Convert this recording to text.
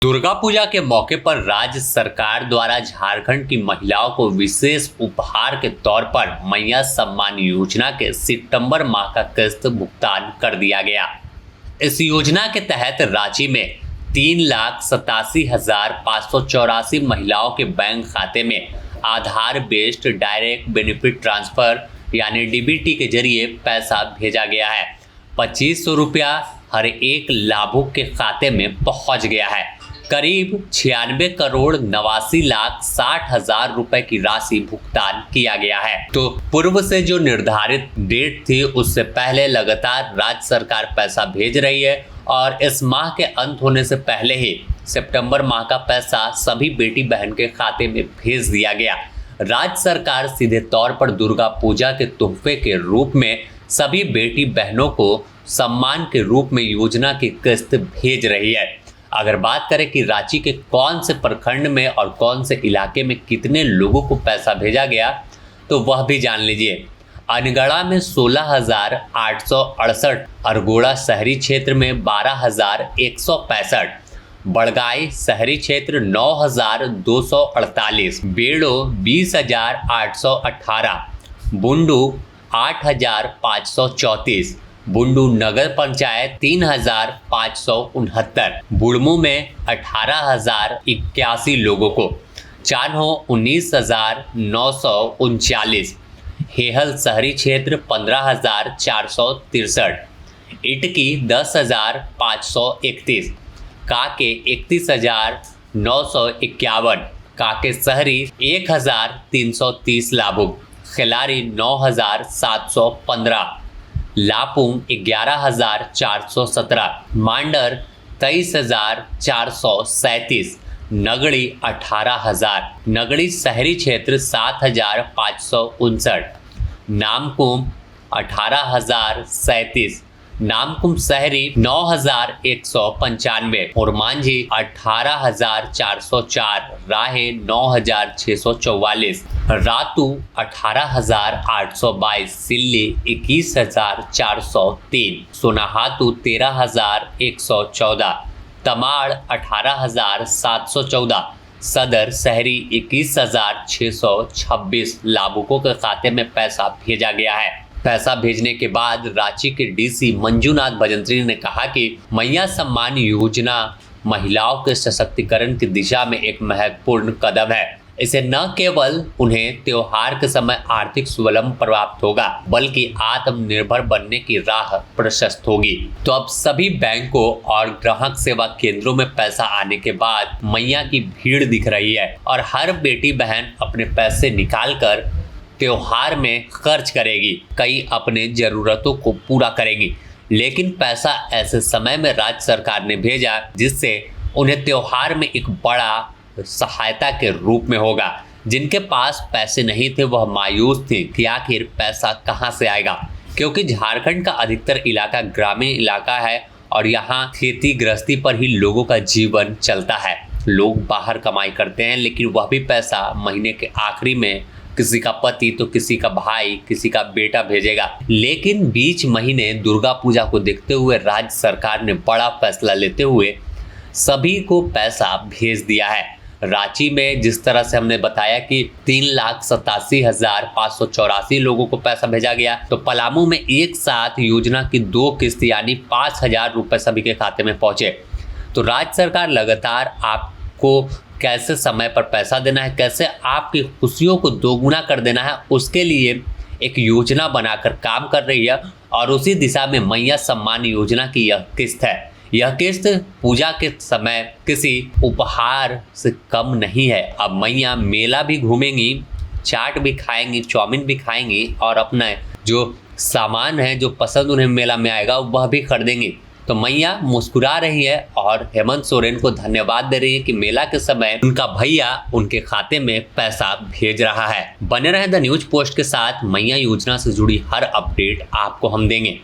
दुर्गा पूजा के मौके पर राज्य सरकार द्वारा झारखंड की महिलाओं को विशेष उपहार के तौर पर मैया सम्मान योजना के सितंबर माह का किस्त भुगतान कर दिया गया। इस योजना के तहत रांची में 3,87,584 महिलाओं के बैंक खाते में आधार बेस्ड डायरेक्ट बेनिफिट ट्रांसफर यानी डीबीटी के जरिए पैसा भेजा गया है। 2500 रुपया हर एक लाभुक के खाते में पहुंच गया है। करीब 96,89,60,000 रुपए की राशि भुगतान किया गया है। तो पूर्व से जो निर्धारित डेट थी उससे पहले लगातार राज्य सरकार पैसा भेज रही है और इस माह के अंत होने से पहले ही सितंबर माह का पैसा सभी बेटी बहन के खाते में भेज दिया गया। राज्य सरकार सीधे तौर पर दुर्गा पूजा के तोहफे के रूप में सभी बेटी बहनों को सम्मान के रूप में योजना की किस्त भेज रही है। अगर बात करें कि रांची के कौन से प्रखंड में और कौन से इलाके में कितने लोगों को पैसा भेजा गया तो वह भी जान लीजिए। अनगढ़ा में 16,868, अरगोड़ा शहरी क्षेत्र में 12,165, बड़गाई शहरी क्षेत्र 9,248, बेड़ो 20,818, बुंडू 8,534, बुंडू नगर पंचायत 3,569, बुड़मू में 18,081 लोगों को, चान्हो 19,939, हेहल शहरी क्षेत्र 15,463, इटकी 10,531, काके 31,951, काके शहरी 1,330 लाभुक, खिलारी 9,715, लापुंग 11,417, मांडर 23,437, नगड़ी 18,000, नगड़ी शहरी क्षेत्र 7,559, नामकुम 18,037, नामकुम शहरी 9,195 और मांझी 18,404, राहे 9,644, रातू 18,822, सिल्ली 21,403, सोनाहातू 13,114, तमाड़ 18,714, सदर शहरी 21,626 लाभुकों के खाते में पैसा भेजा गया है। पैसा भेजने के बाद रांची के डीसी मंजूनाथ भजंत्री ने कहा कि मैया सम्मान योजना महिलाओं के सशक्तिकरण की दिशा में एक महत्वपूर्ण कदम है। इसे न केवल उन्हें त्योहार के समय आर्थिक स्वावलंबन प्राप्त होगा बल्कि आत्मनिर्भर बनने की राह प्रशस्त होगी। तो अब सभी बैंकों और ग्राहक सेवा केंद्रों में पैसा आने के बाद मैया की भीड़ दिख रही है और हर बेटी बहन अपने पैसे निकालकर त्योहार में खर्च करेगी, कई अपने जरूरतों को पूरा करेगी। लेकिन पैसा ऐसे समय में राज्य सरकार ने भेजा जिससे उन्हें त्योहार में एक बड़ा सहायता के रूप में होगा। जिनके पास पैसे नहीं थे वह मायूस थे कि आखिर पैसा कहां से आएगा, क्योंकि झारखंड का अधिकतर इलाका ग्रामीण इलाका है और यहाँ खेती गृहस्थी पर ही लोगों का जीवन चलता है। लोग बाहर कमाई करते हैं लेकिन वह भी पैसा महीने के आखिरी में किसी का पति तो किसी का भाई किसी का बेटा भेजेगा। लेकिन बीच महीने दुर्गा पूजा को देखते हुए राज्य सरकार ने बड़ा फैसला लेते हुए सभी को पैसा भेज दिया है। रांची में जिस तरह से हमने बताया कि 3,87,584 लोगों को पैसा भेजा गया, तो पलामू में एक साथ योजना की 2 किस्त यानी 5,000 रुपए सभी के खाते में पहुंचे। तो राज्य सरकार लगातार आपको कैसे समय पर पैसा देना है, कैसे आपकी खुशियों को दोगुना कर देना है, उसके लिए एक योजना बनाकर काम कर रही है और उसी दिशा में मैया सम्मान योजना की यह किस्त है। यह किस्त पूजा के समय किसी उपहार से कम नहीं है। अब मैया मेला भी घूमेंगी, चाट भी खाएंगी, चाउमीन भी खाएंगी और अपना जो सामान है जो पसंद उन्हें मेला में आएगा वह भी खरीदेंगी। तो मैया मुस्कुरा रही है और हेमंत सोरेन को धन्यवाद दे रही है कि मेला के समय उनका भैया उनके खाते में पैसा भेज रहा है। बने रहे द न्यूज पोस्ट के साथ। मैया योजना से जुड़ी हर अपडेट आपको हम देंगे।